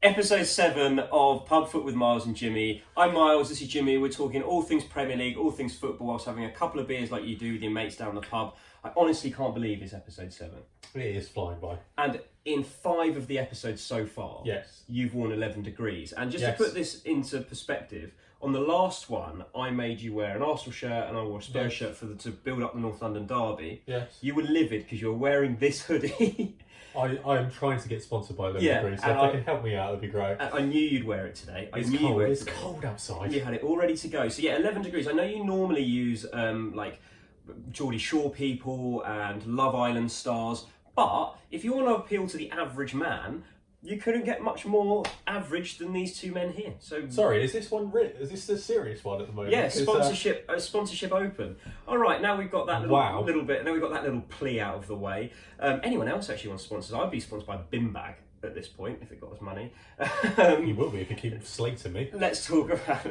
Episode 7 of Pub Foot with Miles and Jimmy. I'm Miles, this is Jimmy. We're talking all things Premier League, all things football, whilst having a couple of beers like you do with your mates down the pub. I honestly can't believe it's episode 7. It is flying by. And in 5 of the episodes so far, Yes. you've worn 11 degrees. And just Yes. to put this into perspective, on the last one, I made you wear an Arsenal shirt and I wore a Spurs shirt to build up the North London derby. Yes. You were livid because you were wearing this hoodie. I am trying to get sponsored by 11 Yeah, Degrees, so and if they can help me out, that'd be great. I knew you'd wear it today. It's I knew cold. you'd wear it It's today. cold outside. You had it all ready to go. So yeah, 11 degrees. I know you normally use like Geordie Shore people and Love Island stars, but if you want to appeal to the average man, you couldn't get much more average than these two men here. So Sorry, is this one is this the serious one at the moment? yeah, 'Cause, sponsorship open. All right, now we've got that little bit. Now we've got that little plea out of the way. Anyone else actually wants sponsors? I'd be sponsored by Bin Bag at this point if it got us money. You will be if you keep slating me. Let's talk about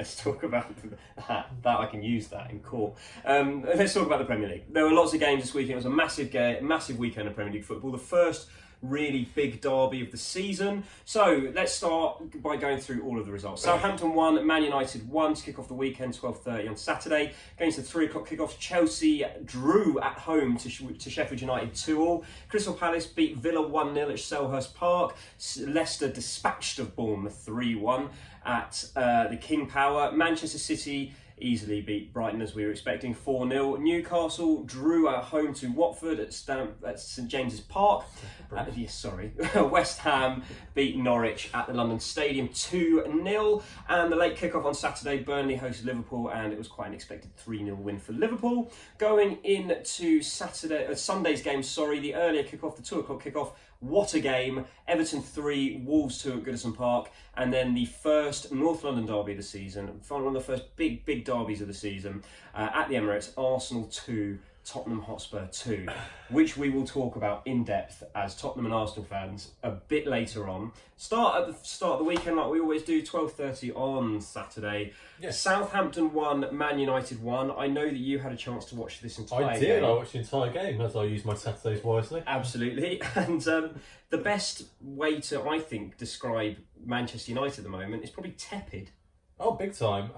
that. I can use that in court. Let's talk about the Premier League. There were lots of games this weekend. It was a massive weekend of Premier League football. The first really big derby of the season. So let's start by going through all of the results. Southampton won, Man United won to kick off the weekend, 12:30 on Saturday. Going to the 3 o'clock kickoff, Chelsea drew at home to Sheffield United 2-2. Crystal Palace beat Villa 1-0 at Selhurst Park. Leicester dispatched of Bournemouth 3-1 at the King Power. Manchester City easily beat Brighton as we were expecting, 4-0. Newcastle drew at home to Watford at St James's Park. West Ham beat Norwich at the London Stadium 2-0. And the late kickoff on Saturday, Burnley hosted Liverpool and it was quite an expected 3-0 win for Liverpool. Going into Sunday's game, the earlier kickoff, the 2 o'clock kickoff. What a game. Everton 3, Wolves 2 at Goodison Park. And then the first North London derby of the season, one of the first big derbies of the season, at the Emirates, Arsenal 2, Tottenham Hotspur 2, which we will talk about in depth as Tottenham and Arsenal fans a bit later on. Start at the start of the weekend like we always do, 12:30 on Saturday. Yes. Southampton won, Man United won. I know that you had a chance to watch this entire game. I watched the entire game as I used my Saturdays wisely. Absolutely. And the best way to, I think, describe Manchester United at the moment is probably tepid. Oh, big time.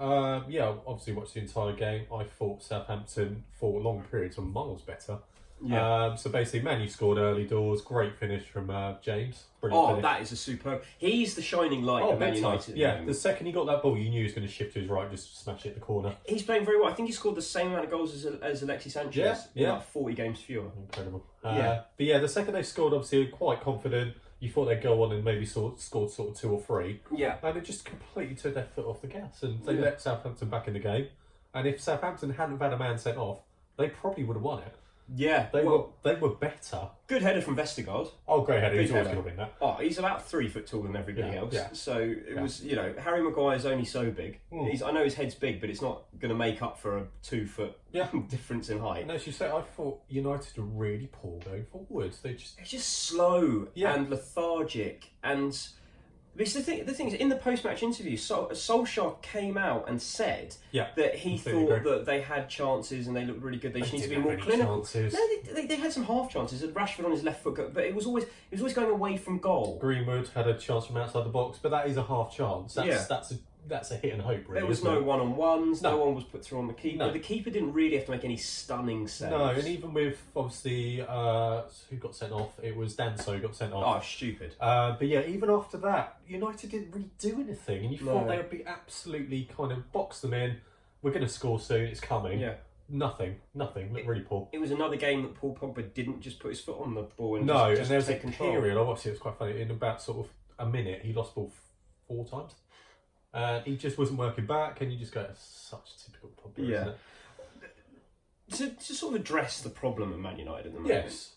Yeah, obviously watched the entire game. I thought Southampton, for long periods, were miles better. Yeah. So basically, Man U scored early doors. Great finish from James. Brilliant finish. That is a superb. He's the shining light of Man United. Yeah, the second he got that ball, you knew he was going to shift to his right, just smash it at the corner. He's playing very well. I think he scored the same amount of goals as Alexis Sanchez. Yeah. Like 40 games fewer. Incredible. But yeah, the second they scored, obviously, quite confident. You thought they'd go on and maybe scored sort of 2 or 3. Yeah. And it just completely took their foot off the gas and they let Southampton back in the game. And if Southampton hadn't had a man sent off, they probably would have won it. Yeah. They were better. Good header from Vestergaard. Oh, great header. He's Big always header. going to win that. Oh, he's about 3 foot taller than everybody else. Yeah. So it was, Harry Maguire's only so big. I know his head's big, but it's not going to make up for a 2 foot difference in height. And as you say, I thought United were really poor going forwards. They're just slow and lethargic. And because the thing is, in the post-match interview, Solskjaer came out and said that he thought that they had chances and they looked really good. They just need to be more clinical. Chances. No, they had some half chances. Rashford on his left foot, but it was always going away from goal. Greenwood had a chance from outside the box, but that is a half chance. That's a hit and hope, really. There was no one-on-ones. No one was put through on the keeper. No. The keeper didn't really have to make any stunning saves. No, and even with, obviously, who got sent off? It was Danso who got sent off. Oh, stupid. But yeah, even after that, United didn't really do anything. And you thought they would be absolutely kind of box them in. We're going to score soon. It's coming. Yeah. Nothing. Looked really poor. It was another game that Paul Pogba didn't just put his foot on the ball and just there was take a control. period, I watched it was quite funny, in about sort of a minute, he lost ball 4 times. He just wasn't working back, and you just go, such typical Pogba, isn't it? To sort of address the problem at Man United at the moment. Yes.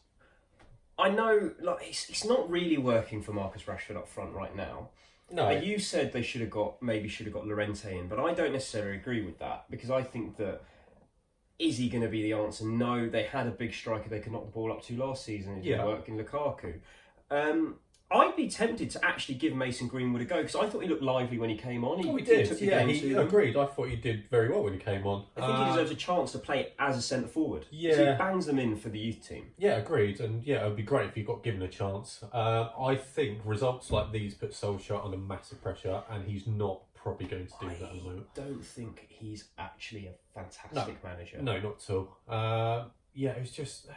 I know, it's not really working for Marcus Rashford up front right now. No. You said they should have got Llorente in, but I don't necessarily agree with that, because I think that, is he going to be the answer? No, they had a big striker they could knock the ball up to last season. It didn't work in Lukaku. I'd be tempted to actually give Mason Greenwood a go because I thought he looked lively when he came on. He did. Took the Yeah, game he to them. agreed. I thought he did very well when he came on. I think he deserves a chance to play as a centre forward. Yeah. So he bangs them in for the youth team. Yeah, agreed. And yeah, it would be great if he got given a chance. I think results like these put Solskjaer under massive pressure, and he's not probably going to do that at the moment. I don't think he's actually a fantastic manager. No, not at all. Yeah, it just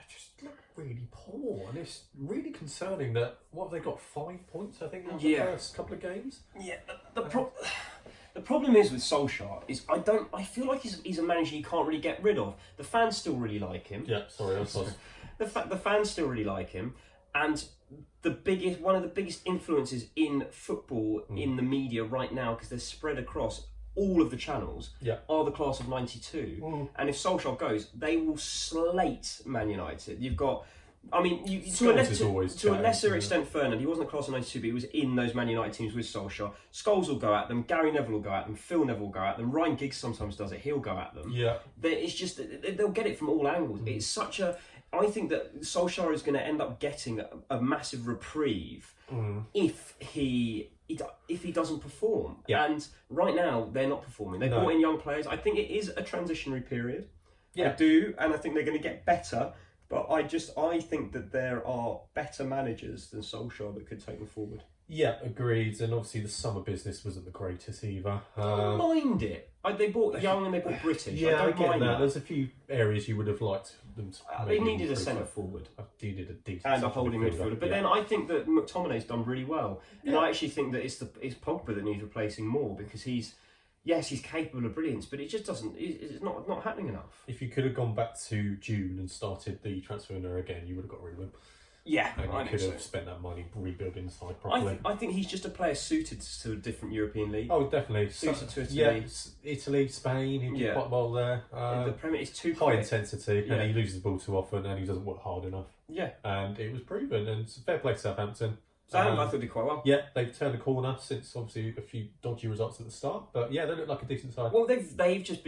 looked really poor, and it's really concerning that what have they got 5 points? I think in the first couple of games. Yeah, the problem is with Solskjaer is I feel like he's a manager you can't really get rid of. The fans still really like him. Yeah, sorry, I was. The fans still really like him, and one of the biggest influences in football in the media right now, because they're spread across all of the channels, are the class of '92. And if Solskjaer goes, they will slate Man United. You've got, I mean, to a lesser extent, Fernand. He wasn't the class of '92, but he was in those Man United teams with Solskjaer. Scholes will go at them. Gary Neville will go at them. Phil Neville will go at them. Ryan Giggs sometimes does it. He'll go at them. Yeah, it's just they'll get it from all angles. It's such a. I think that Solskjaer is going to end up getting a massive reprieve if he doesn't perform. Yeah. And right now they're not performing. They brought in young players. I think it is a transitionary period. Yeah. I do, and I think they're going to get better. But I think that there are better managers than Solskjaer that could take them forward. Yeah, agreed. And obviously the summer business wasn't the greatest either. I don't mind it. They bought young and they bought British. Yeah, I don't mind that. There's a few areas you would have liked them to they needed a centre forward. They needed a decent and a holding midfielder. But then I think that McTominay's done really well. And I actually think that it's Pogba that needs replacing more, because he's capable of brilliance, but it just doesn't. It's not happening enough. If you could have gone back to June and started the transfer window again, you would have got rid of him. Yeah, and you could have spent that money rebuilding the side properly. I think he's just a player suited to a different European league. Oh, definitely. Suited to Italy. Yeah, Italy, Spain, he did quite well there. The Premier is too high intensity, and he loses the ball too often, and he doesn't work hard enough. Yeah. And it was proven, and fair play to Southampton. I thought did quite well. Yeah, they've turned the corner since obviously a few dodgy results at the start, but yeah, they look like a decent side. Well, they've just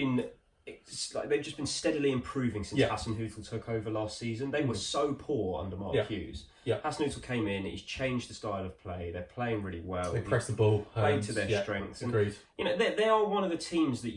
been steadily improving since Hasenhüttl took over last season. They were so poor under Mark Hughes. Yeah. Hasenhüttl came in, he's changed the style of play. They're playing really well. They press the ball, play to their strengths. Agreed. And, they are one of the teams that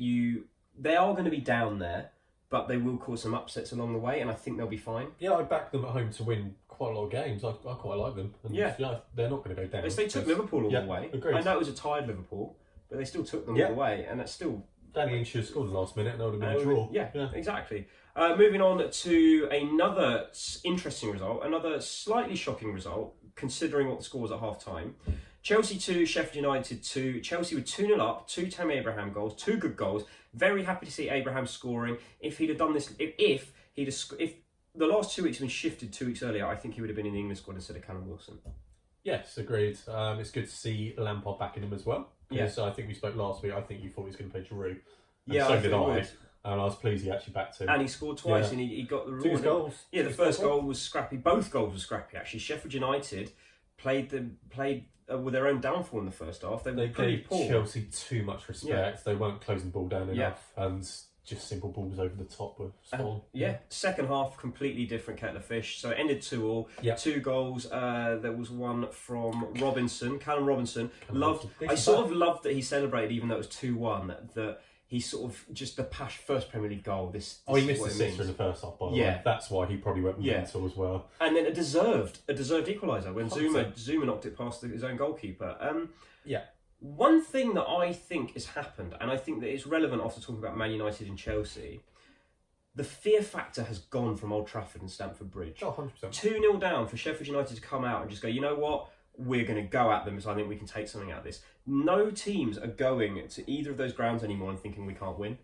they are going to be down there, but they will cause some upsets along the way, and I think they'll be fine. Yeah, I back them at home to win quite a lot of games. I quite like them. And they're not going to go down. They took Liverpool all the way. Agreed. I know it was a tired Liverpool, but they still took them all the way, and that's still. Danny Ings should have scored the last minute, and that would have been a draw. Yeah, exactly. Moving on to another interesting result, another slightly shocking result, considering what the score was at half time. Chelsea 2, Sheffield United 2. Chelsea were 2-0 up, 2 Tammy Abraham goals, 2 good goals. Very happy to see Abraham scoring. If he'd have done this, if the last 2 weeks had been shifted 2 weeks earlier, I think he would have been in the England squad instead of Callum Wilson. Yes, agreed. It's good to see Lampard backing him as well. Yes, I think we spoke last week. I think you thought he was going to play Giroud. And so did I. And I was pleased he actually backed him. And he scored twice, and he got the reward. 2 goals. Yeah, the first goal was scrappy. Both goals were scrappy, actually. Sheffield United played with their own downfall in the first half. They were pretty poor. Chelsea too much respect. They weren't closing the ball down enough, and just simple balls over the top were spot on. Second half, completely different kettle of fish. So it ended 2-2. 2 goals. There was one from Robinson, Callum Robinson. I sort of loved that he celebrated, even though it was 2-1. That he sort of just the first Premier League goal. He missed the sitter in the first half, by the way. That's why he probably went mental as well. And then a deserved equaliser when Zuma knocked it past his own goalkeeper. One thing that I think has happened, and I think that it's relevant after talking about Man United and Chelsea, the fear factor has gone from Old Trafford and Stamford Bridge. 100%. 2-0 down for Sheffield United to come out and just go, you know what? We're going to go at them, so I think we can take something out of this. No teams are going to either of those grounds anymore and thinking we can't win.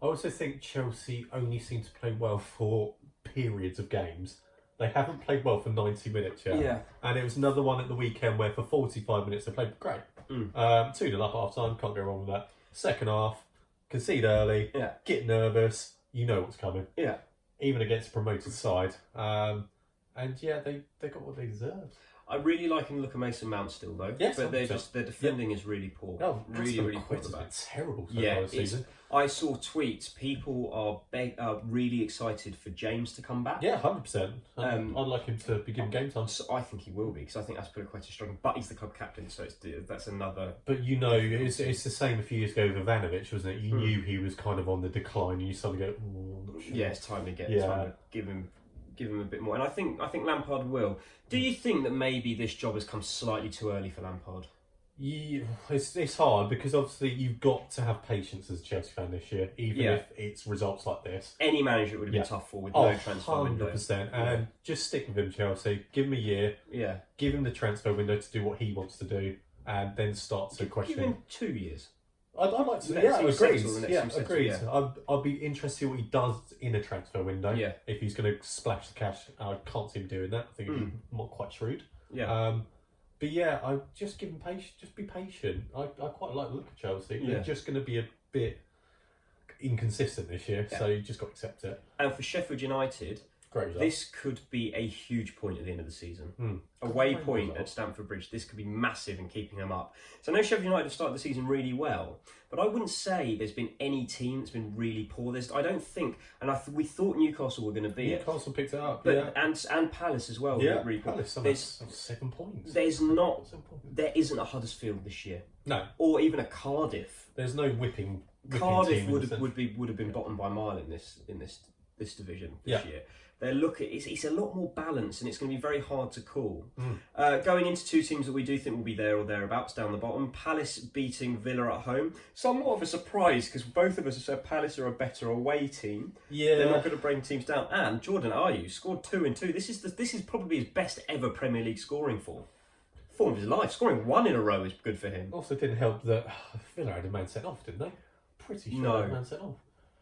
I also think Chelsea only seem to play well for periods of games. They haven't played well for 90 minutes yet. Yeah. And it was another one at the weekend where for 45 minutes they played great. 2-0 up at half time, can't go wrong with that. Second half, concede early, get nervous, you know what's coming. Yeah. Even against a promoted side. They got what they deserved. I really like and look at Mason Mount still though. Yes, but their defending is really poor. No, really poor at the back. Terrible so far this season. I saw tweets. People are really excited for James to come back. Yeah, 100%. I'd like him to be given game time. So I think he will be, because I think Azpilicueta is struggling. But he's the club captain, so that's another. But you know, it's the same a few years ago with Ivanovic, wasn't it? You knew he was kind of on the decline, and you suddenly go, "Oh, I'm not sure." Yeah, it's time to give him a bit more. And I think Lampard will. Do you think that maybe this job has come slightly too early for Lampard? Yeah, it's hard because obviously you've got to have patience as a Chelsea fan this year, even if it's results like this. Any manager it would have been tough for with no transfer window. 100%. And just stick with him, Chelsea. Give him a year. Yeah. Give him the transfer window to do what he wants to do, and then start to question. Give him 2 years. I'd like to. Yeah, agreed. I'd be interested to see what he does in a transfer window. Yeah. If he's going to splash the cash, I can't see him doing that. I think he'd be quite shrewd. Yeah. But yeah, I just give him patience. Just be patient. I quite like the look of Chelsea. They're just going to be a bit inconsistent this year, so you just got to accept it. And for Sheffield United, this could be a huge point at the end of the season. Away point at Stamford Bridge. This could be massive in keeping them up. So I know Sheffield United have started the season really well, but I wouldn't say there's been any team that's been really poor. I don't think, and we thought Newcastle were going to be Newcastle picked it up, but and Palace as well. Yeah, really Palace. There's 7 points. There isn't a Huddersfield this year. No, or even a Cardiff. There's no whipping. Cardiff would have been bottom by a mile in this division this year. It's a lot more balanced, and it's going to be very hard to call. Going into 2 teams that we do think will be there or thereabouts down the bottom. Palace beating Villa at home. Somewhat of a surprise, because both of us have said Palace are a better away team. Yeah, they're not going to bring teams down. And Jordan Ayew scored 2 in 2. This is probably his best ever Premier League scoring form of his life. Scoring 1 in a row is good for him. Also, didn't help that Villa had a man sent off, didn't they? Pretty sure they had a man sent off.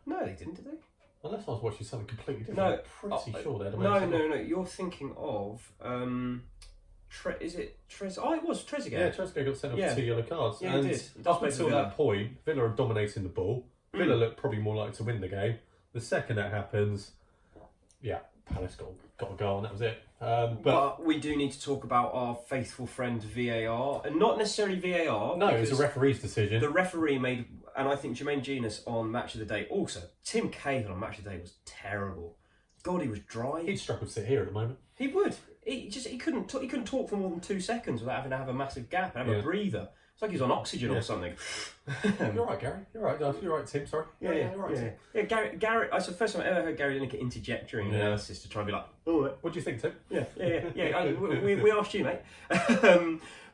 No, they didn't, did they? Unless I was watching something completely different. No, I'm pretty sure they had a man. No. You're thinking of is it Trezeguet? Oh, it was Trezeguet. Yeah, Trezeguet got sent off 2 yellow cards. Yeah, he did. Up until that point, Villa are dominating the ball. Villa looked probably more likely to win the game. The second that happens, Palace got a goal, and that was it. But we do need to talk about our faithful friend VAR, and not necessarily VAR. No, it was a referee's decision. The referee made, and I think Jermaine Genius on Match of the Day. Also, Tim Cahill on Match of the Day was terrible. God, he was dry. He'd struggle to sit here at the moment. He would. He couldn't talk for more than 2 seconds without having to have a massive gap and have a breather. It's like he's on oxygen or something. You're right, Gary. You're right, Tim. Sorry. You're right. Yeah, Gary. It's the first time I ever heard Gary Lineker interject during analysis to try and be like, "Oh, what do you think, Tim?" Yeah. We asked you, mate.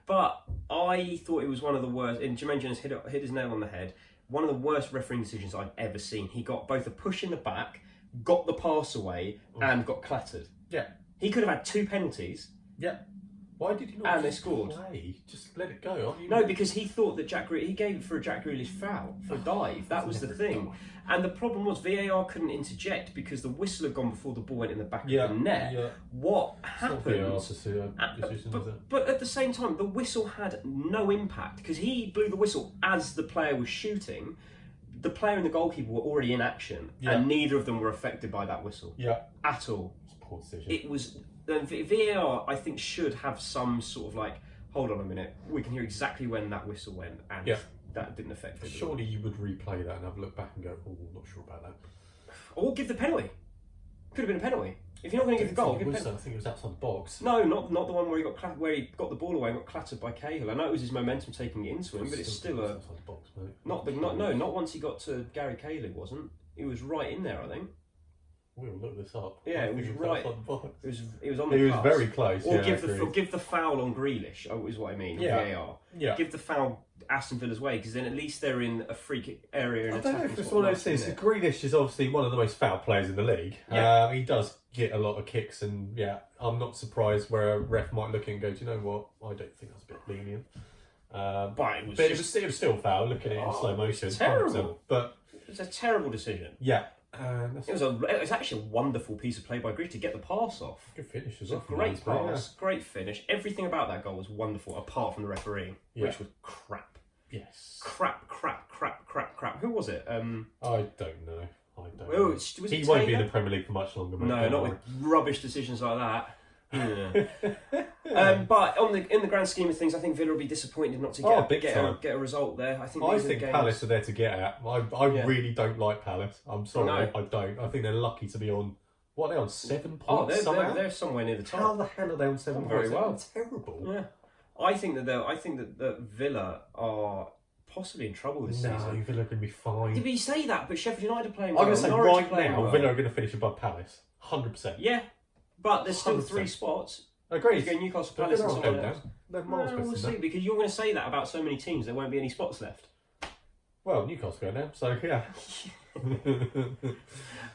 But I thought it was one of the worst. And Jermaine Jones hit his nail on the head. One of the worst refereeing decisions I've ever seen. He got both a push in the back, got the pass away, and got clattered. Yeah. He could have had 2 penalties. Yeah. Why did he not? And they scored. Play? Just let it go. No, because he thought that he gave it for a Jack Grealish foul for a dive. That was the thing. And the problem was VAR couldn't interject because the whistle had gone before the ball went in the back of the net. Yeah. What happened? But at the same time, the whistle had no impact because he blew the whistle as the player was shooting. The player and the goalkeeper were already in action, and neither of them were affected by that whistle. Yeah. At all. It's a poor decision. It was. VAR, I think, should have some sort of hold on a minute, we can hear exactly when that whistle went, and that didn't affect it. Surely you would replay that and have a look back and go, I'm not sure about that. Or give the penalty. Could have been a penalty. If you're not going to give the goal, give the penalty. I think it was outside the box. No, not the one where he got the ball away and got clattered by Cahill. I know it was his momentum taking it into him, but it's still a outside the box, mate. Not once he got to Gary Cahill. It wasn't. He was right in there, I think. We'll look this up. Yeah, it was right. It was on the. It was very close. Or give the foul on Grealish. Is what I mean. VAR. Yeah. Give the foul Aston Villa's way, because then at least they're in a free kick area. I don't know if it's one of those things. Grealish is obviously one of the most foul players in the league. Yeah. He does get a lot of kicks, and I'm not surprised where a ref might look and go, do you know what? I don't think that's a bit lenient. But it was still foul. Look at it in slow motion. Terrible. But it's a terrible decision. Yeah. It was actually a wonderful piece of play by Grealish to get the pass off. Good finish as well. Great pass, great finish. Everything about that goal was wonderful, apart from the refereeing, which was crap. Yes. Crap. Who was it? I don't know. Was he it won't be in the Premier League for much longer. No, not with rubbish decisions like that. Yeah. But in the grand scheme of things, I think Villa will be disappointed not to get a result there. I think Palace are there to get at. I really don't like Palace. I'm sorry, I don't. I think they're lucky to be on. What are they on 7 points? They're somewhere near the top. How the hell are they on 7 points? Very well. They're terrible. Yeah, I think that Villa are possibly in trouble this season. No, Villa are going to be fine. Did we say that? But Sheffield United are playing well. well. I'm going to say right now, Villa are going to finish above Palace. 100%. Yeah, but there's still 3 spots. Agreed. You go Newcastle, Palace, and someone else. They're miles better we'll than see, that. because you're going to say that about so many teams, there won't be any spots left. Well, Newcastle go now, so yeah.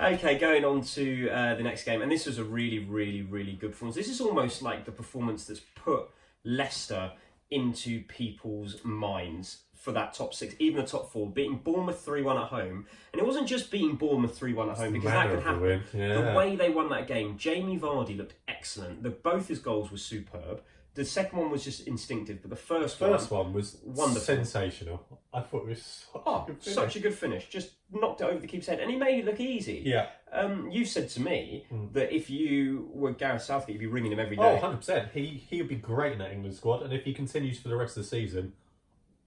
Okay, going on to the next game, and this was a really, really, really good performance. This is almost like the performance that's put Leicester into people's minds for that top 6, even the top 4, beating Bournemouth 3-1 at home. And it wasn't just beating Bournemouth 3-1 at home, because that could happen. The way they won that game, Jamie Vardy looked excellent. Both his goals were superb. The second one was just instinctive, but the first one was wonderful. Sensational. I thought it was such a good finish. Just knocked it over the keeper's head, and he made it look easy. Yeah. You said to me that if you were Gareth Southgate, you'd be ringing him every day. Oh, 100%. He would be great in that England squad, and if he continues for the rest of the season,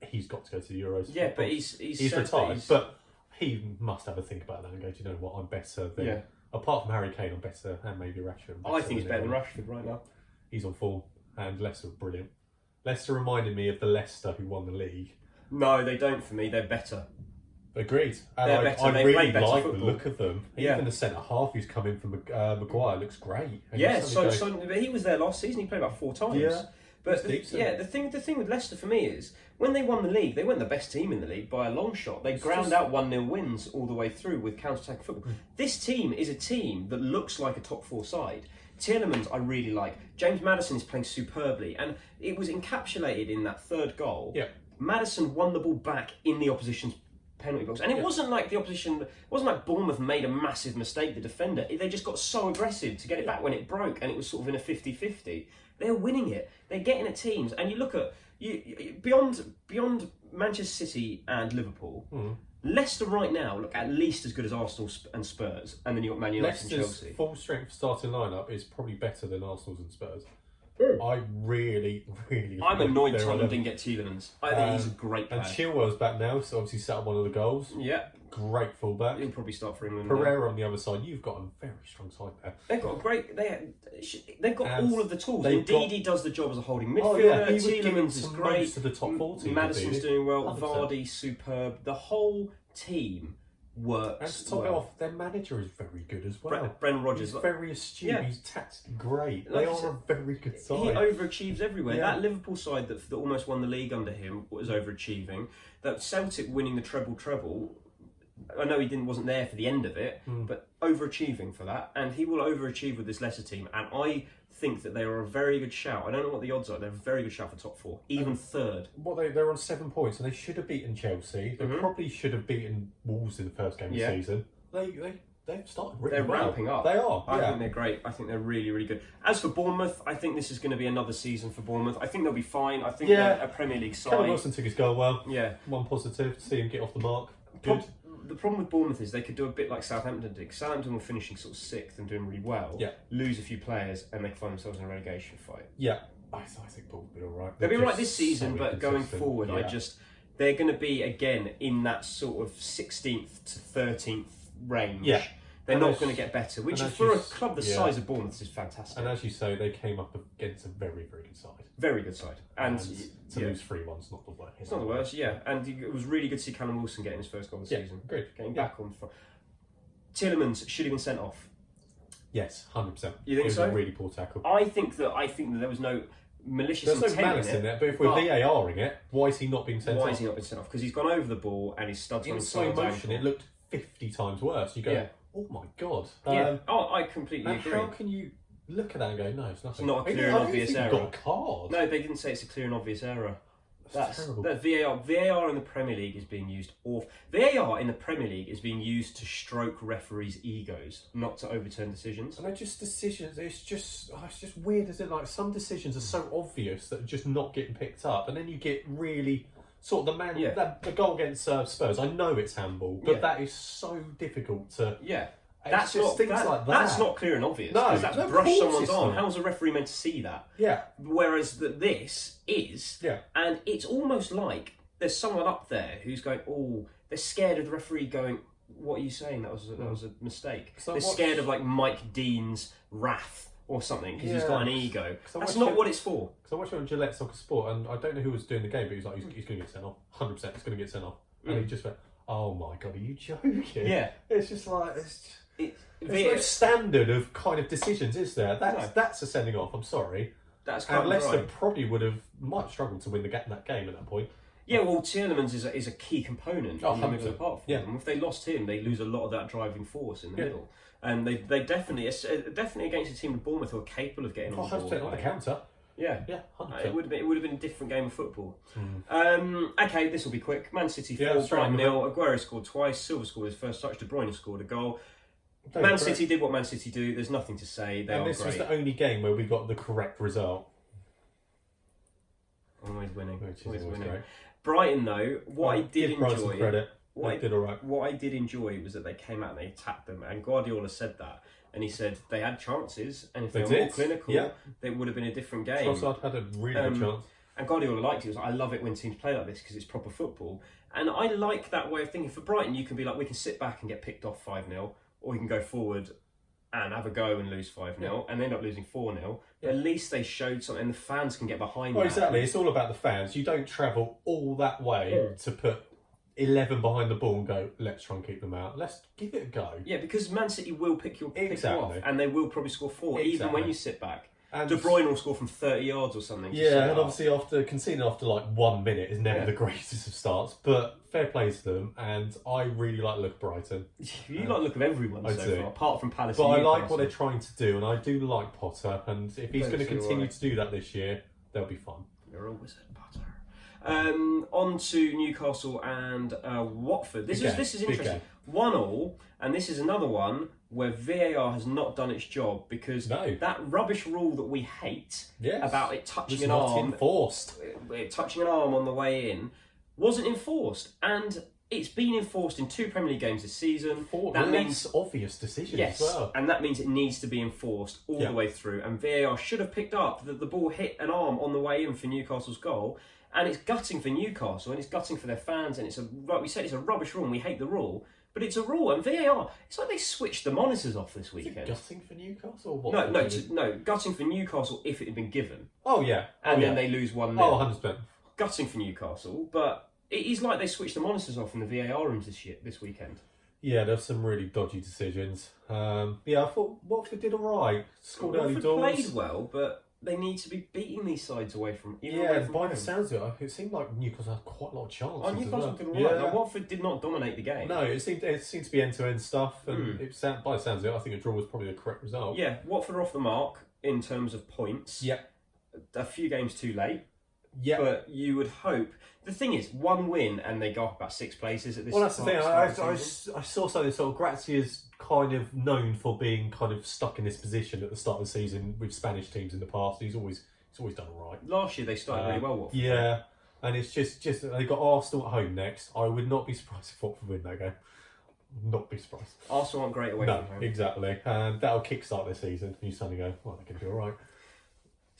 he's got to go to the Euros. Yeah, but he's retired. But he must have a think about that and go, do you know what, I'm better than... Apart from Harry Kane, I'm better, and maybe Rashford. I think he's better than Rashford right now. He's on form, and Leicester are brilliant. Leicester reminded me of the Leicester who won the league. No, they don't for me. They're better. Agreed. And I really like the look of them. Even the centre half who's come in from Maguire looks great. And but he was there last season. He played about 4 times. Yeah. But the thing with Leicester for me is when they won the league, they weren't the best team in the league by a long shot. They ground out 1-0 wins all the way through with counter-attack football. This team is a team that looks like a top 4 side. Tielemans I really like. James Maddison is playing superbly, and it was encapsulated in that 3rd goal. Yeah. Maddison won the ball back in the opposition's penalty box, and it wasn't like Bournemouth made a massive mistake, the defender. They just got so aggressive to get it back when it broke, and it was sort of in a 50-50. They're winning it. They're getting at teams, and you look at beyond Manchester City and Liverpool. Leicester right now look at least as good as Arsenal and Spurs, and then you've got Man United and Chelsea. Leicester's full strength starting lineup is probably better than Arsenal's and Spurs. I really, really. I'm annoyed Tottenham didn't get Tielemans. I think he's a great player. And Chilwell's back now, so obviously set up one of the goals. Yeah. Great fullback. He'll probably start for England. Pereira on the other side. You've got a very strong side there. They've got a great. They've got all of the tools. Indeed, he does the job as a holding midfielder. Tielemans is great. Most of the top 40. Madison's doing well. Vardy superb. The whole team works. And to top it off, their manager is very good as well. Brendan Rodgers. He's very astute. Yeah. He's tactically great. They are a very good side. He overachieves everywhere. Yeah. That Liverpool side that almost won the league under him was overachieving. That Celtic winning the treble. I know he wasn't there for the end of it, but overachieving for that, and he will overachieve with this Leicester team. And I think that they are a very good shout. I don't know what the odds are. They're a very good shout for top 4, even 3rd. Well, they're on 7 points, and they should have beaten Chelsea. They probably should have beaten Wolves in the first game of the season. They've started really They're well. ramping up. They are. I think they're great. I think they're really, really good. As for Bournemouth, I think this is going to be another season for Bournemouth. I think they'll be fine. I think they're a Premier League side. Callum Wilson took his goal well. Yeah. One positive to see him get off the mark. Good. The problem with Bournemouth is they could do a bit like Southampton did. Southampton were finishing sort of 6th and doing really well. Yeah. Lose a few players and they find themselves in a relegation fight. Yeah. I think Bournemouth will be alright. They'll be right this season, but going forward, they're going to be again in that sort of 16th to 13th range. Yeah. They're not going to get better, which for a club the size of Bournemouth is fantastic. And as you say, they came up against a very, very good side. Very good side. And to lose 3-1's not the worst. It's not the worst, yeah. And it was really good to see Callum Wilson getting his first goal of the season. Great. Getting back on front. Tielemans should have been sent off. Yes, 100%. You think so? It was a really poor tackle. I think that there was no malicious intent. There's no malice in there, but if we're VARing it, why is he not being sent off? Why has he not been sent off? Because he's gone over the ball and his studs on in his slow motion. It looked 50 times worse. You go, oh my god. I completely agree. How can you look at that and go, no, it's nothing? It's not a clear and obvious error. Got a card. No, they didn't say it's a clear and obvious error. That's terrible. That VAR in the Premier League is being used. VAR in the Premier League is being used to stroke referees' egos, not to overturn decisions. And they're just decisions. It's just weird, isn't it? Like some decisions are so obvious that are just not getting picked up, and then you get really sort of the goal against Spurs. I know it's handball, but that is so difficult to. Yeah. That's just not things like that. That's not clear and obvious. No, because that's of brush course someone's it's arm. not. How's a referee meant to see that? Yeah. Whereas this is, Yeah. and it's almost like there's someone up there who's going, they're scared of the referee going, what are you saying? That was a mistake. They're scared of like Mike Dean's wrath or something because he's got an ego. That's not what it's for. Because I watched it on Gillette Soccer Sport, and I don't know who was doing the game, but he was like, he's going to get sent off. 100%, he's going to get sent off. And he just went, oh my God, are you joking? Yeah. It's just like, there's no standard of kind of decisions, is there? That's a sending off, I'm sorry. That's kind and Leicester right. probably might struggle to win that game at that point. Yeah, well, Tielemans is a key component in the middle of the park for them. If they lost him, they lose a lot of that driving force in the middle. And they definitely against a team of Bournemouth who are capable of getting on the ball. On the counter. Yeah, 100%. It would have been a different game of football. Okay, this will be quick. Man City 4, Brighton 0. Aguero scored twice. Silva scored his first touch. De Bruyne scored a goal. Man City did what Man City do. There's nothing to say. They are this great. was the only game where we got the correct result. Always winning. Always winning. Great. Brighton, though, what I did enjoy. Credit. What did all right. What I did enjoy was that they came out and they attacked them, and Guardiola said that, and he said they had chances, and if they were more clinical, it would have been a different game. Trossard had a really good chance, and Guardiola liked it. He was like, I love it when teams play like this because it's proper football, and I like that way of thinking. For Brighton, you can be like, we can sit back and get picked off 5-0, or we can go forward and have a go and lose 5-0 and end up losing 4-0. But at least they showed something, and the fans can get behind that. Exactly. It's all about the fans. You don't travel all that way to put 11 behind the ball and go, let's try and keep them out. Let's give it a go. Yeah, because Man City will pick you off, and they will probably score 4, even when you sit back. And De Bruyne will score from 30 yards or something. Yeah, and obviously conceding after like 1 minute is never the greatest of starts, but fair play to them, and I really like the look of Brighton. You like the look of everyone so far, apart from Palace. But I like what they're trying to do, and I do like Potter, and if he's going to continue to do that this year, they'll be fun. You're a wizard, Potter. On to Newcastle and Watford. This is interesting. 1-1, and this is another one where VAR has not done its job because that rubbish rule that we hate about it touching an arm, touching an arm on the way in, wasn't enforced, and it's been enforced in 2 Premier League games this season. That means obvious decisions as well. And that means it needs to be enforced all the way through. And VAR should have picked up that the ball hit an arm on the way in for Newcastle's goal. And it's gutting for Newcastle, and it's gutting for their fans, and like we said, it's a rubbish rule, and we hate the rule. But it's a rule, and VAR, it's like they switched the monitors off this weekend. Is it gutting for Newcastle? Or what? No, gutting for Newcastle if it had been given. Oh, yeah. And then they lose 1-0. Oh, 100%. Gutting for Newcastle, but it is like they switched the monitors off in the VAR rooms this weekend. Yeah, there's some really dodgy decisions. I thought Watford did all right. Scored early doors. Played well, but they need to be beating these sides away from. By the sounds of it seemed like Newcastle had quite a lot of chances. Newcastle did all right. Now, Watford did not dominate the game. No, it seemed to be end-to-end stuff, and by the sounds of it, I think a draw was probably the correct result. Yeah, Watford are off the mark in terms of points. Yeah, a few games too late. Yeah, but you would hope. The thing is, 1 win and they go up about 6 places at this. Well, that's the thing. I saw something. Sort of Grazia's kind of known for being kind of stuck in this position at the start of the season with Spanish teams in the past. He's always done all right. Last year they started really well. Watford. Yeah, and it's just they got Arsenal at home next. I would not be surprised if Watford win that game. Not be surprised. Arsenal aren't great away from home. Exactly, and that'll kickstart this season. You suddenly go, well, they're going to do all right.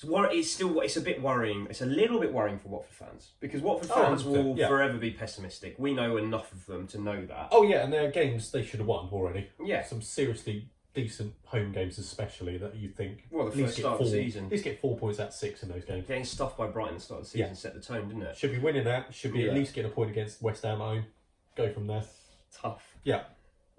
It's a bit worrying. It's a little bit worrying for Watford fans because Watford fans will forever be pessimistic. We know enough of them to know that. Oh yeah, and there are games they should have won already. Yeah, some seriously decent home games, especially that you think. Well, the first start of the season, at least get 4 points out of 6 in those games. Getting stuffed by Brighton at the start of the season set the tone, didn't it? Should be winning that. Should be at least getting a point against West Ham at home. Go from there. Tough. Yeah.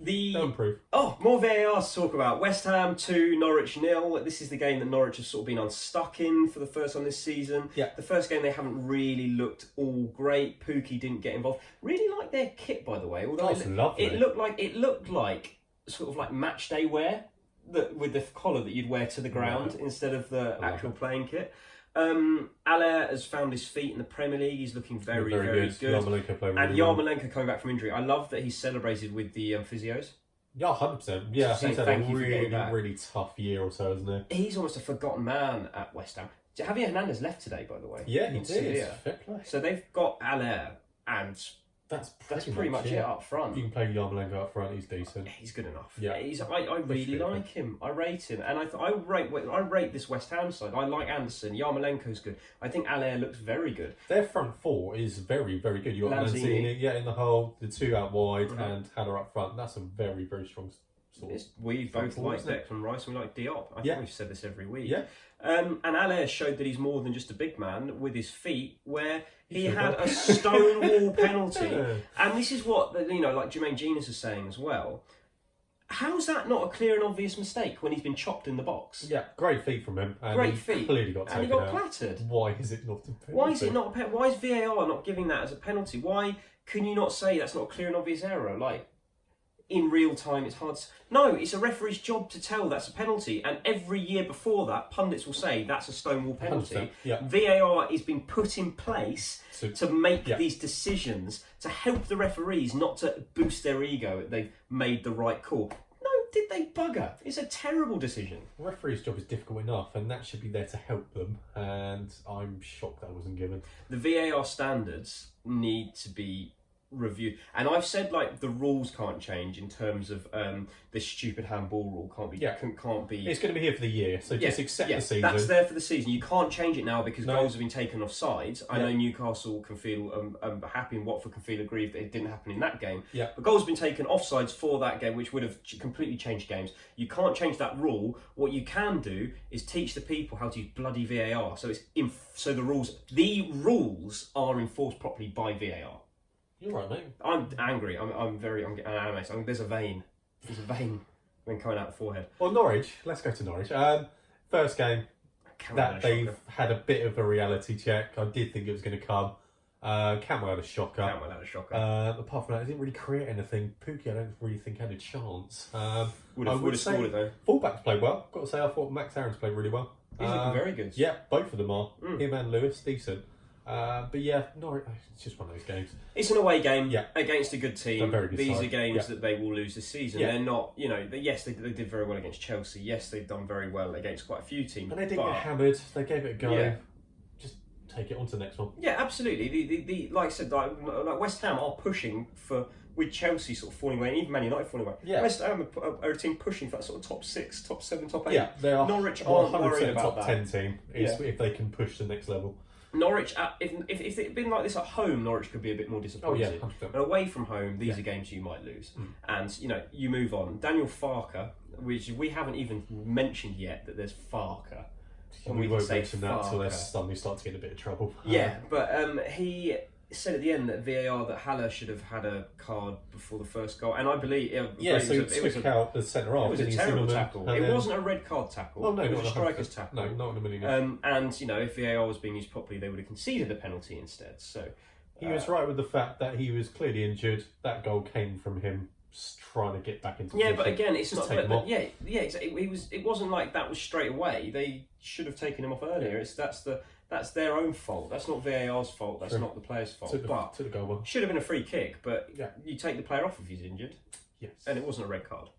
They'll improve. More VAR to talk about. West Ham 2, Norwich 0. This is the game that Norwich has sort of been unstuck in for the first time this season. Yeah. The first game they haven't really looked all great. Pookie didn't get involved. Really like their kit, by the way. Although it looked like sort of like match day wear with the collar that you'd wear to the ground instead of the actual playing kit. Aller has found his feet in the Premier League. He's looking very good. Yarmolenko played really Yarmolenko coming back from injury. I love that he's celebrated with the physios. Yeah, 100%. Yeah, he's had a really tough year or so, hasn't he? He's almost a forgotten man at West Ham. Javier Hernandez left today, by the way. Yeah, he did. So they've got Aller and That's pretty much it up front. You can play Yarmolenko up front. He's decent. He's good enough. Yeah, I really like him. I rate him, and I rate this West Ham side. I like Anderson. Yarmolenko's good. I think Allaire looks very good. Their front four is very, very good. You got Lanzini, in the hole, the two out wide, and Haller up front. That's a very, very strong. We both like Declan Rice and we like Diop. I think we've said this every week. Yeah. And Allaire showed that he's more than just a big man with his feet, where he had a stonewall penalty. And this is what, like Jermaine Genius is saying as well. How's that not a clear and obvious mistake when he's been chopped in the box? Yeah, great feet from him. And great feet. Clearly got taken and he got clattered. Why is it not a penalty? Why is VAR not giving that as a penalty? Why can you not say that's not a clear and obvious error? Like, in real time, it's hard to... No, it's a referee's job to tell that's a penalty. And every year before that, pundits will say that's a stonewall penalty. Yeah. VAR is being put in place to make these decisions, to help the referees not to boost their ego that they've made the right call. No, did they bugger? It's a terrible decision. The referee's job is difficult enough, and that should be there to help them. And I'm shocked that wasn't given. The VAR standards need to be reviewed, and I've said the rules can't change in terms of this stupid handball rule can't be. It's going to be here for the year, so just accept the season. That's there for the season. You can't change it now because goals have been taken off sides. I know Newcastle can feel happy and Watford can feel aggrieved that it didn't happen in that game. Yeah. But goals have been taken off sides for that game, which would have completely changed games. You can't change that rule. What you can do is teach the people how to use bloody VAR. So the rules are enforced properly by VAR. You're right, mate. I'm angry. I'm very angry. There's a vein. There's a vein when coming out the forehead. Well, Norwich. Let's go to Norwich. First game that they've had a bit of a reality check. I did think it was going to come. Campbell had a shocker. Apart from that, he didn't really create anything. Pookie, I don't really think had a chance. Would have scored it though. Fullbacks played well. Got to say, I thought Max Aaron's played really well. He's looking very good. Yeah, both of them are. Him and Lewis, decent. But yeah, Norwich, it's just one of those games. It's an away game against a good team. These side. Are games that they will lose this season. They're not, yes, they did very well against Chelsea. Yes, they've done very well against quite a few teams. And they didn't get hammered. They gave it a go. Yeah. Just take it on to the next one. Yeah, absolutely. The like I said, like West Ham are pushing for, with Chelsea sort of falling away, and even Man United falling away. Yeah. West Ham are a team pushing for that sort of top 6, top 7, top 8. Yeah, they are. Norwich aren't worried about top that. 10 team if they can push to the next level. Norwich, if it had been like this at home, Norwich could be a bit more disappointed. Oh, yeah, 100%. But away from home, these are games you might lose. And, you move on. Daniel Farke, which we haven't even mentioned yet that there's Farke. We won't mention that until suddenly start to get in a bit of trouble. Yeah, but he said at the end that VAR, that Haller should have had a card before the first goal, and I believe so he took out the centre half. It was a terrible tackle. It wasn't a red card tackle. Well, no, it was not a striker's tackle. No, not in a million. And if VAR was being used properly, they would have conceded a penalty instead. So he was right with the fact that he was clearly injured. That goal came from him trying to get back into. Yeah, but again, it's just not. But it wasn't like that was straight away. They should have taken him off earlier. That's their own fault. That's not VAR's fault. That's not the player's fault. Took the goal well. Should have been a free kick, but you take the player off if he's injured. Yes. And it wasn't a red card.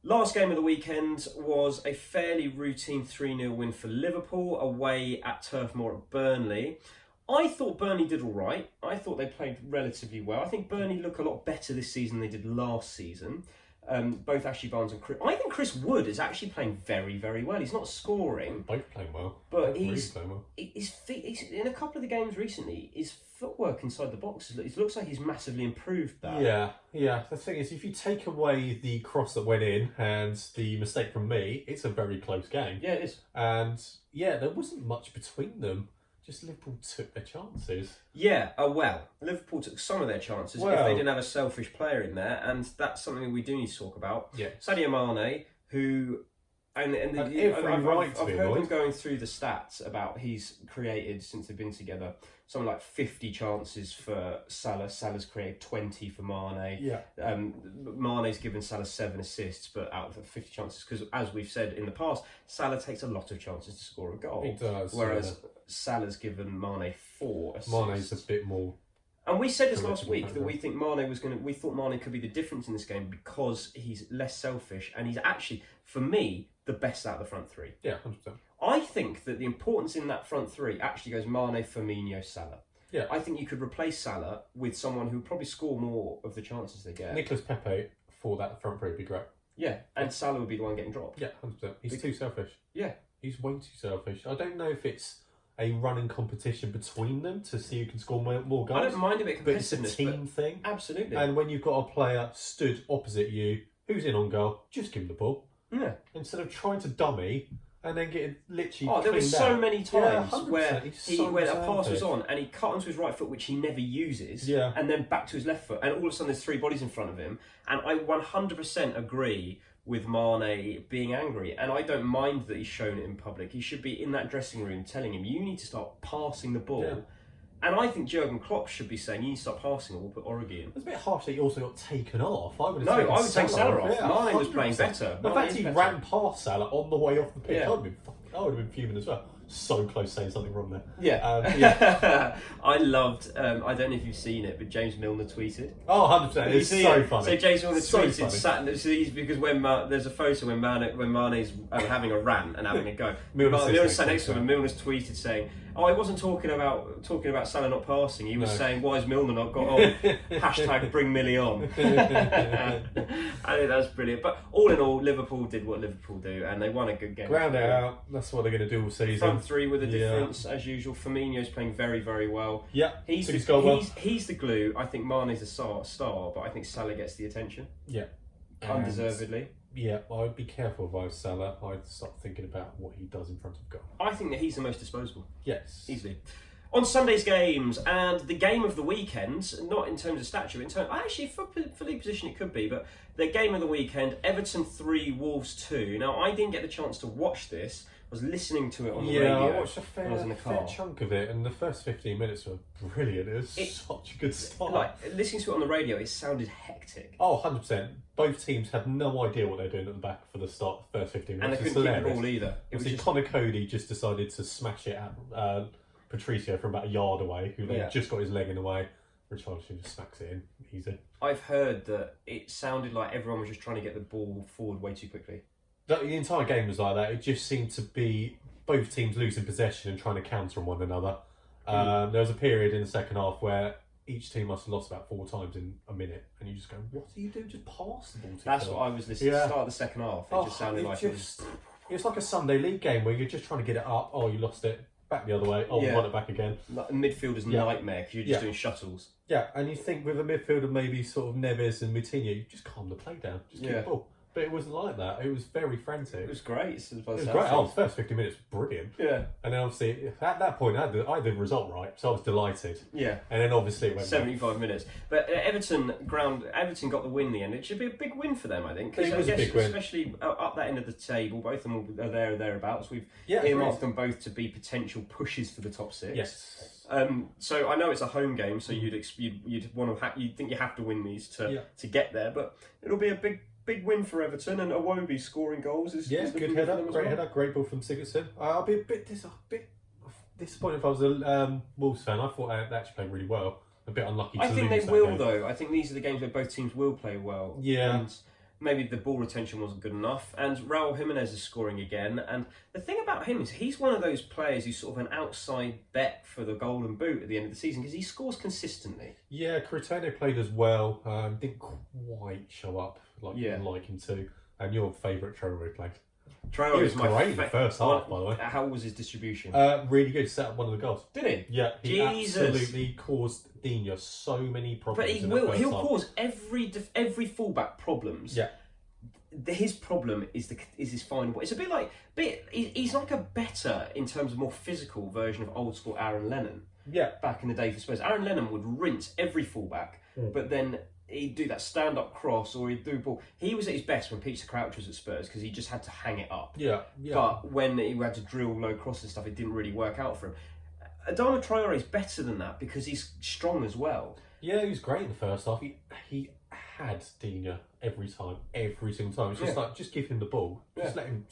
Last game of the weekend was a fairly routine 3-0 win for Liverpool away at Turf Moor at Burnley. I thought Burnley did all right. I thought they played relatively well. I think Burnley look a lot better this season than they did last season. Both Ashley Barnes and Chris... I think Chris Wood is actually playing very, very well. He's not scoring. Both playing well. But he's in a couple of the games recently, his footwork inside the box, it looks like he's massively improved that. Yeah. The thing is, if you take away the cross that went in and the mistake from me, it's a very close game. Yeah, it is. And there wasn't much between them. Just Liverpool took their chances. Yeah, Liverpool took some of their chances if they didn't have a selfish player in there, and that's something we do need to talk about. Yeah. Sadio Mane, who... I've heard them going through the stats about he's created, since they've been together, something like 50 chances for Salah. Salah's created 20 for Mane. Yeah. Mane's given Salah 7 assists, but out of the 50 chances, because as we've said in the past, Salah takes a lot of chances to score a goal. He does. Whereas Salah's given Mane 4 assists. Mane's a bit more... And we said this last week that we think we thought Mane could be the difference in this game because he's less selfish and he's actually, for me, the best out of the front three. Yeah, 100%. I think that the importance in that front three actually goes Mane, Firmino, Salah. Yeah. I think you could replace Salah with someone who would probably score more of the chances they get. Nicolas Pepe for that front three would be great. Yeah, and Salah would be the one getting dropped. Yeah, 100%. He's too selfish. Yeah. He's way too selfish. I don't know if it's a running competition between them to see who can score more goals. I don't mind a bit of but it's a competitiveness, team thing. Absolutely. And when you've got a player stood opposite you, who's in on goal, just give him the ball. Yeah. Instead of trying to dummy and then get literally. Oh, there were so out. many times Yeah, where where a pass was selfish. on and he cut onto his right foot, which he never uses, Yeah. and then back to his left foot, and all of a sudden there's three bodies in front of him. And I 100% agree with Mane being angry, and I don't mind that he's shown it in public. He should be in that dressing room telling him, you need to start passing the ball. Yeah. And I think Jurgen Klopp should be saying, you need to start passing, or we'll put Origi in. It's a bit harsh that he also got taken off. I would No, have I would take Salah off. Yeah, Mane was playing 100%. better. The Mane fact is he better. ran past Salah on the way off the pitch, Yeah. I would have been fuming as well. So close saying something wrong there. Yeah. Yeah. I loved, I don't know if you've seen it, but James Milner tweeted. Oh, 100%. You It's see so it? funny. So James Milner So tweeted, because when there's a photo when Mane's having a rant and having a go. Milner's sat next to him, and Milner's tweeted saying, "Oh, he wasn't talking about Salah not passing. He was saying, why has Milner not got on? Hashtag bring Millie on." I think that's brilliant. But all in all, Liverpool did what Liverpool do, and they won a good game. Ground it out. That's what they're going to do all season. Front three with a difference as usual. Firmino's playing very, very well. Yeah, He's the glue. I think Mane's a star, but I think Salah gets the attention. Yeah. Undeservedly. Yeah, I'd be careful if I was Salah. I'd start thinking about what he does in front of goal. I think that he's the most disposable. Yes. Easily. On Sunday's games, and the game of the weekend, not in terms of stature, actually for the position it could be, but the game of the weekend, Everton 3, Wolves 2. Now, I didn't get the chance to watch this. I was listening to it on the radio. Yeah, I watched a when I was in the car. fair chunk of it, and the first 15 minutes were brilliant. It was such a good start. Like, listening to it on the radio, it sounded hectic. Oh, 100%. Both teams had no idea what they're doing at the back for the start of the first 15 minutes. And they couldn't keep the ball either. Connor Cody just decided to smash it at Patricio from about a yard away, who then just got his leg in the way. Richarlison just smacks it in. Easy. I've heard that it sounded like everyone was just trying to get the ball forward way too quickly. The entire game was like that. It just seemed to be both teams losing possession and trying to counter on one another. There was a period in the second half where each team must have lost about 4 times in a minute, and you just go, "What do you do? Just pass the ball to That's what I was listening to. Start of the second half. It just sounded like it's like a Sunday league game where you're just trying to get it up. Oh, you lost it. Back the other way. Oh, we want it back again. Like a midfielder's nightmare because you're just doing shuttles. Yeah, and you think with a midfielder maybe sort of Neves and Moutinho, you just calm the play down. Just keep the ball. But it wasn't like that. It was very frantic. It was great. It was great. Oh, the first 50 minutes, brilliant. Yeah. And then obviously, at that point, I had the result right, so I was delighted. Yeah. And then obviously it went 75 minutes. But Everton got the win in the end. It should be a big win for them, I think. Because it was a big win. Especially up that end of the table, both of them are there or thereabouts. We've Yeah, earmarked them both to be potential pushes for the top six. Yes. So I know it's a home game, so you'd want to you'd think you have to win these to get there, but it'll be a big win for Everton, and Iwobi scoring goals is good header, great header, great ball from Sigurdsson. I'll be a bit disappointed if I was a Wolves fan. I thought they actually played really well. A bit unlucky to lose. I think they that will game. though. I think these are the games where both teams will play well. Yeah. And maybe the ball retention wasn't good enough. And Raul Jimenez is scoring again. And the thing about him is he's one of those players who's sort of an outside bet for the Golden Boot at the end of the season because he scores consistently. Yeah, Cretano played as well. Didn't quite show up like you'd like him to. And your favourite Traore played. Traore was great in the first half, by the way. How was his distribution? Really good. Set up one of the goals. Did he? Yeah, he Jesus. absolutely caused Dina so many problems. But he'll cause every fullback problems. Yeah. His problem is his final ball. It's a bit like he's like a better in terms of more physical version of old school Aaron Lennon. Yeah. Back in the day for Spurs, Aaron Lennon would rinse every fullback, but then he'd do that stand-up cross or he'd do ball. He was at his best when Peter Crouch was at Spurs because he just had to hang it up. Yeah. But when he had to drill low crosses and stuff, it didn't really work out for him. Adama Traore is better than that because he's strong as well. Yeah, he was great in the first half. He had Dina every single time. It's just like, just give him the ball. Just let him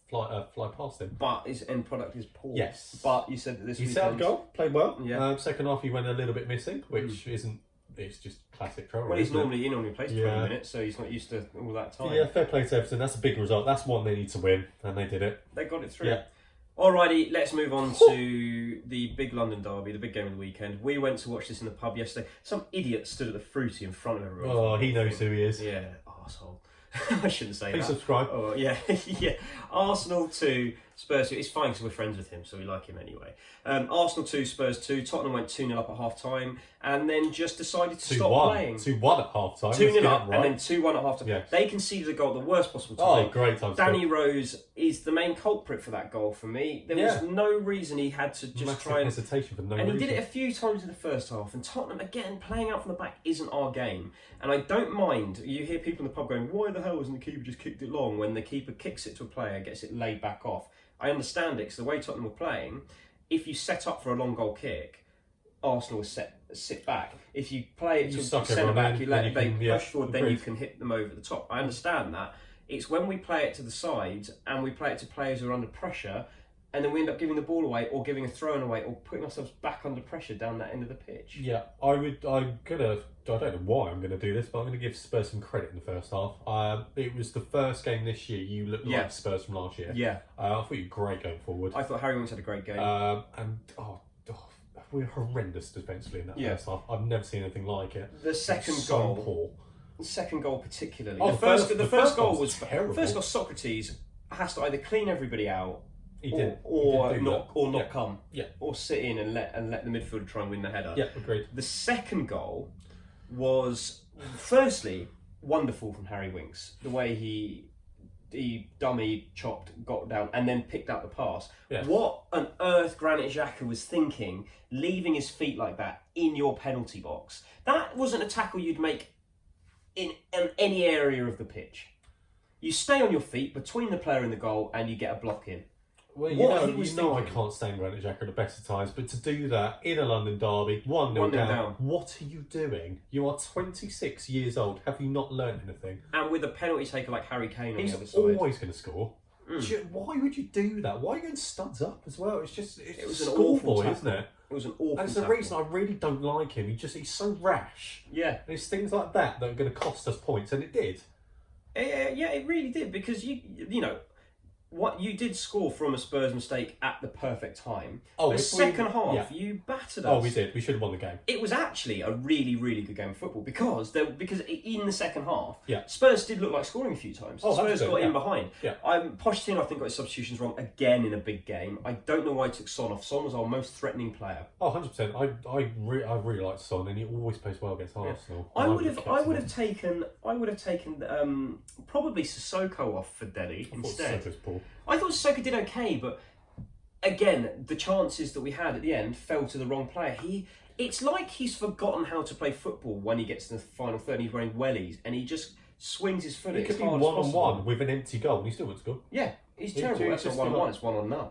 fly past him. But his end product is poor. Yes. But you said that this he set up goal, played well. Yeah. Second half he went a little bit missing, which isn't. It's just classic Traore. Well, he normally plays 20 Yeah. minutes, so he's not used to all that time. Yeah, fair play to Everton. That's a big result. That's one they need to win, and they did it. They got it through. Yeah. Alrighty, let's move on to the big London derby, the big game of the weekend. We went to watch this in the pub yesterday. Some idiot stood at the fruity in front of everyone. Oh, he knows who he is. Yeah, arsehole. I shouldn't say Please that. subscribe. Oh, yeah, yeah. Arsenal 2, Spurs 2. It's fine because we're friends with him, so we like him anyway. Arsenal 2, Spurs 2. Tottenham went 2-0 up at half-time and then just decided to stop playing. 2-1 at half-time. 2-0 up and then 2-1 at half-time. Yes. They conceded a goal at the worst possible time. Oh, great time. Danny Rose is the main culprit for that goal for me. There was no reason he had to just massive try and... hesitation for no and reason. he did it a few times in the first half. And Tottenham, again, playing out from the back isn't our game. And I don't mind, you hear people in the pub going, why the hell hasn't the keeper just kicked it long? When the keeper kicks it to a player, gets it laid back off. I understand it, because the way Tottenham were playing, if you set up for a long goal kick, Arsenal will sit back. If you play it to centre back, you let them push forward, then you can hit them over the top. I understand that. It's when we play it to the sides and we play it to players who are under pressure, and then we end up giving the ball away or giving a throw-in away or putting ourselves back under pressure down that end of the pitch. Yeah, I don't know why I'm going to do this, but I'm going to give Spurs some credit in the first half. It was the first game this year you looked like Spurs from last year. Yeah. I thought you were great going forward. I thought Harry Winks had a great game. We're horrendous defensively in that first half. I've never seen anything like it. The second goal. Poor. The second goal particularly. Oh, the first goal was terrible. First goal, Socrates has to either clean everybody out or not come. Yeah. Or sit in and let the midfielder try and win the header. Yeah, agreed. The second goal was firstly wonderful from Harry Winks. The way he dummy chopped, got down, and then picked up the pass. Yes. What on earth Granit Xhaka was thinking, leaving his feet like that in your penalty box? That wasn't a tackle you'd make in any area of the pitch. You stay on your feet between the player and the goal, and you get a block in. Well, you know I can't stand Granit Xhaka at the best of times, but to do that in a London derby, 1-0 down, what are you doing? You are 26 years old. Have you not learned anything? And with a penalty taker like Harry Kane on the other side. He's always going to score. Why would you do that? Why are you going studs up as well? It was an awful tackle, isn't it? It was an awful And it's the reason I really don't like him. He's so rash. Yeah. And it's things like that are going to cost us points, and it did. Yeah, it really did, because you know, what you did score from a Spurs mistake at the perfect time. The second half, you battered us. Oh, we did. We should have won the game. It was actually a really, really good game of football because in the second half, Spurs did look like scoring a few times. Spurs got in behind. Yeah. Pochettino, I think, got his substitutions wrong again in a big game. I don't know why he took Son off. Son was our most threatening player. Oh, 100%. I really liked Son, and he always plays well against Arsenal. I would have taken probably Sissoko off for Dele instead. I thought Sissoko did okay, but again, the chances that we had at the end fell to the wrong player. It's like he's forgotten how to play football when he gets to the final third and he's wearing wellies and he just swings his foot. It could be one-on-one with an empty goal and he still would score. Yeah, he's terrible. That's not one-on-one, it's one-on-none.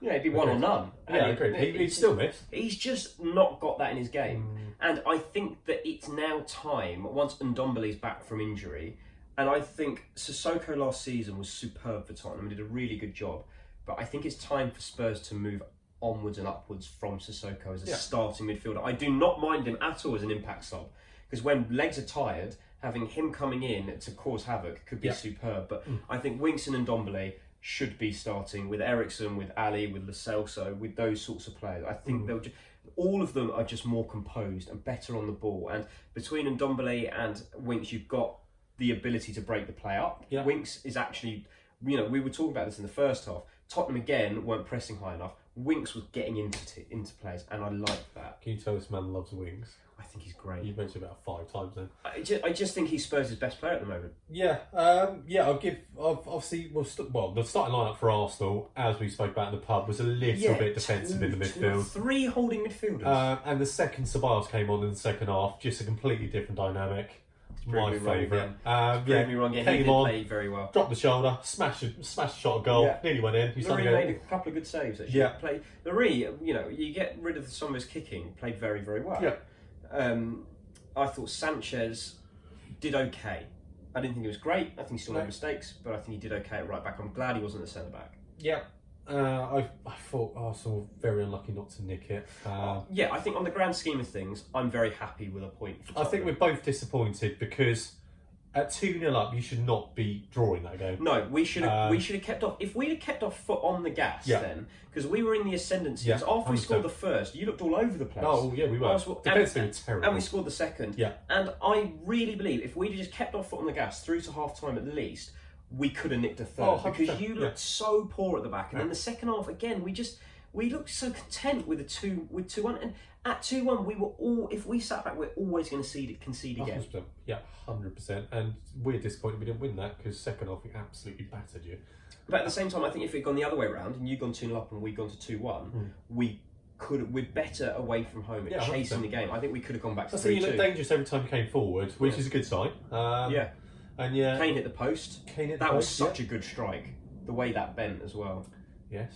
Yeah, it'd be one-on-none. Yeah, I agree. He'd still miss. He's just not got that in his game. And I think that it's now time, once Ndombele's back from injury, and I think Sissoko last season was superb for Tottenham and did a really good job. But I think it's time for Spurs to move onwards and upwards from Sissoko as a starting midfielder. I do not mind him at all as an impact sub, because when legs are tired, having him coming in to cause havoc could be superb. But I think Winks and Ndombele should be starting with Eriksen, with Ali, with Lo Celso, with those sorts of players. I think they'll just... all of them are just more composed and better on the ball. And between Ndombele and Winks, you've got the ability to break the play up. Yeah. Winks is actually, we were talking about this in the first half. Tottenham again weren't pressing high enough. Winks was getting into players, and I like that. Can you tell this man loves Winks? I think he's great. You've mentioned about 5 times then. I just think he's Spurs' best player at the moment. Yeah, I'll give. Obviously, the starting lineup for Arsenal, as we spoke about in the pub, was a little bit defensive in the midfield. 3 holding midfielders. And the second Ceballos came on in the second half, just a completely different dynamic. My favourite. Prove me wrong again. He did play very well. Dropped the shoulder, smashed shot, goal, nearly went in. He made a couple of good saves actually. Yeah. Marie, you get rid of some of his kicking, played very, very well. Yeah. I thought Sanchez did okay. I didn't think he was great. I think he still made mistakes, but I think he did okay at right back. I'm glad he wasn't the centre back. Yeah. I thought Arsenal were very unlucky not to nick it. I think on the grand scheme of things, I'm very happy with a point. I think we're both disappointed because At 2-0 up, you should not be drawing that game. No, we should have kept off. If we'd have kept our foot on the gas then, because we were in the ascendancy. Yeah, after we 100%. scored the first, you looked all over the place. Oh, yeah, we were. Defensively terrible. And we scored the second. Yeah. And I really believe if we'd have just kept our foot on the gas through to half-time at least, we could have nicked a third. Oh, because you looked so poor at the back. And then the second half, again, we looked so content with 2-1. And at 2-1, we were all, if we sat back, we're always going to concede again. 100%. Yeah, 100%. And we're disappointed we didn't win that because second half we absolutely battered you. But at the same time, I think if we'd gone the other way around and you'd gone 2-0 up and we'd gone to 2-1, we're better away from home at chasing the game. I think we could have gone back to 3-2. So you looked dangerous every time you came forward, which is a good sign. And Kane hit the post. That was such a good strike. The way that bent as well. Yes.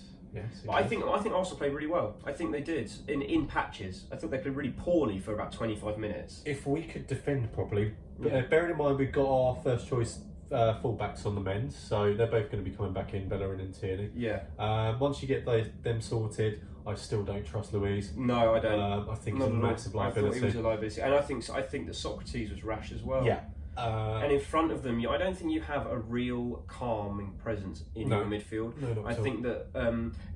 But I think Arsenal played really well. I think they did in patches. I thought they played really poorly for about 25 minutes. If we could defend properly, bearing in mind we've got our first choice fullbacks on the men's, so they're both going to be coming back in, Bellerin and Tierney. Yeah. Once you get them sorted, I still don't trust Luiz. No, I don't. I think he's a massive liability. I thought he was a liability, and I think that Socrates was rash as well. Yeah. And in front of them, I don't think you have a real calming presence in your midfield. No, I think that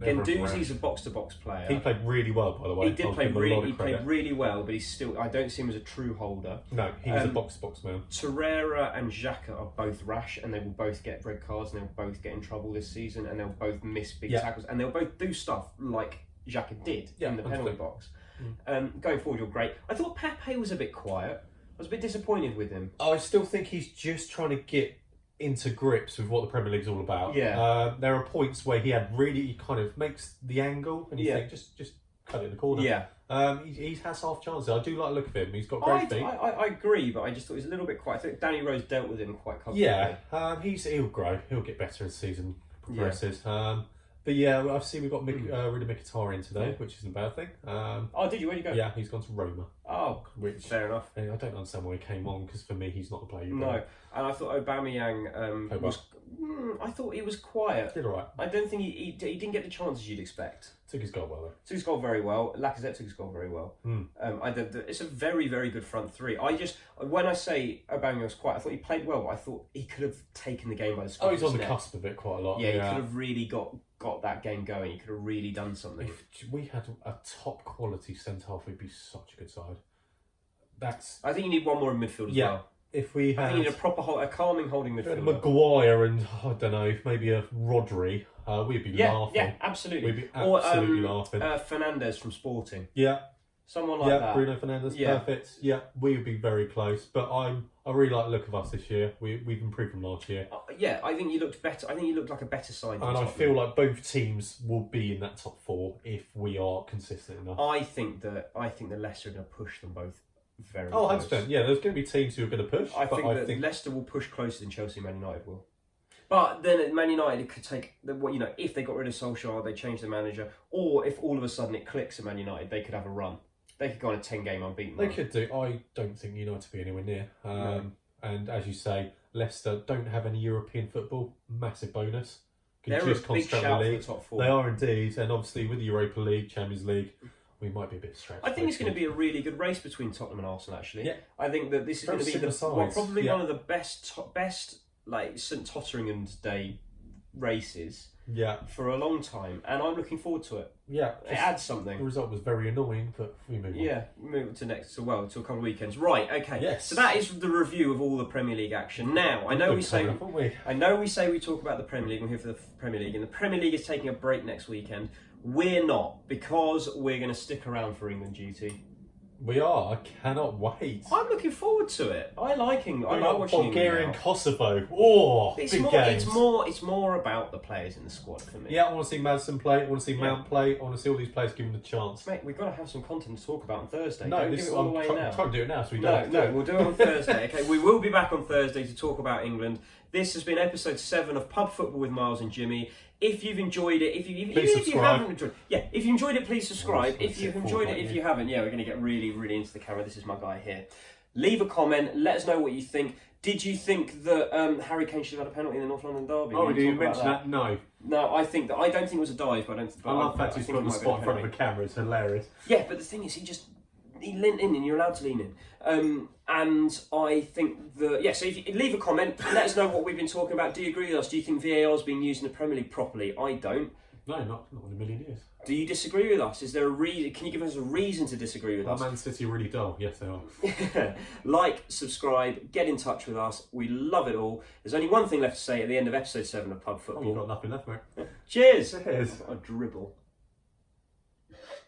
Guendouzi's a box-to-box player. He played really well, by the way. He played really well, but I don't see him as a true holder. No, he's a box-to-box man. Torreira and Xhaka are both rash, and they will both get red cards, and they'll both get in trouble this season, and they'll both miss big tackles, and they'll both do stuff like Xhaka did in the penalty box. Going forward, you're great. I thought Pepe was a bit quiet. I was a bit disappointed with him. I still think he's just trying to get into grips with what the Premier League's all about. Yeah. There are points where he kind of makes the angle and you think, just cut it in the corner. Yeah. He has half chances. I do like the look of him. He's got great feet. I agree, but I just thought he was a little bit quiet. I think Danny Rose dealt with him quite comfortably. Yeah. He'll grow. He'll get better as the season progresses. But yeah, I've seen we've got rid of Mkhitaryan in today, which isn't a bad thing. Did you? Where'd you go? Yeah, he's gone to Roma. Oh, fair enough. I don't understand why he came on, because for me, he's not the player you No, and I thought Aubameyang I thought he was quiet. Did all right. I don't think he didn't get the chances you'd expect. Took his goal well, though. Took his goal very well. Lacazette took his goal very well. It's a very, very good front three. When I say Aubameyang was quiet, I thought he played well, but I thought he could have taken the game by the scruff of his he's on neck. the cusp of it quite a lot. Yeah, he could have really got that game going. He could have really done something. If we had a top quality centre half, we'd be such a good side. I think you need one more in midfield as well. If we had, I think you need a calming holding midfielder. Maguire and I don't know, maybe a Rodri, we'd be laughing. Yeah, absolutely. We'd be absolutely laughing. Fernandes from Sporting. Yeah. Someone like that. Bruno Fernandes, perfect. Yeah, we would be very close. But I really like the look of us this year. We've improved from last year. I think you looked better. I think you looked like a better side. And I feel like both teams will be in that top four if we are consistent enough. I think the Leicester are going to push them both very close. 100%. Yeah, there's going to be teams who are going to push. I think Leicester will push closer than Chelsea and Man United will. But then Man United could take if they got rid of Solskjaer, they changed the manager, or if all of a sudden it clicks at Man United, they could have a run. They could go on a 10-game unbeaten run. They could do. I don't think United will be anywhere near. And as you say, Leicester don't have any European football. Massive bonus. They're a big shout for the top four. They are indeed. And obviously with the Europa League, Champions League, we might be a bit stretched. I think it's going to be a really good race between Tottenham and Arsenal, actually. Yeah. I think that this is going to be probably one of the best like St Totteringham's Day races for a long time. And I'm looking forward to it. Yeah. It adds something. The result was very annoying, but we move on. Yeah, move to to a couple of weekends. Right, okay. Yes. So that is the review of all the Premier League action. Now, I know we say we talk about the Premier League, we're here for the Premier League, and the Premier League is taking a break next weekend. We're not, because we're going to stick around for England duty. We are. I cannot wait. I'm looking forward to it. I like watching Bulgaria and Kosovo. Oh, big games. It's more about the players in the squad for me. Yeah, I want to see Madsen play. I want to see Mount play. I want to see all these players given the chance. Mate, we've got to have some content to talk about on Thursday. No, I'm trying to do it now, so we don't. No, we'll do it on Thursday. Okay, we will be back on Thursday to talk about England. This has been episode 7 of Pub Football with Miles and Jimmy. If you've enjoyed it, if you haven't enjoyed it, if you enjoyed it, please subscribe. If you've enjoyed it, if you haven't, we're going to get really, really into the camera. This is my guy here. Leave a comment. Let us know what you think. Did you think that Harry Kane should have had a penalty in the North London derby? Oh, did you mention that? No. No, I don't think it was a dive, but I don't. I love that he's put on the spot in front of a camera. It's hilarious. Yeah, but the thing is, he just he leant in, and you're allowed to lean in. And I think that, so if you leave a comment, let us know what we've been talking about. Do you agree with us? Do you think VAR is being used in the Premier League properly? I don't. No, not in a million years. Do you disagree with us? Is there a reason? Can you give us a reason to disagree with us? Man City really dull. Yes, they are. Like, subscribe, get in touch with us. We love it all. There's only one thing left to say at the end of episode 7 of Pub Football. You've got nothing left, mate. Cheers! Cheers. A dribble.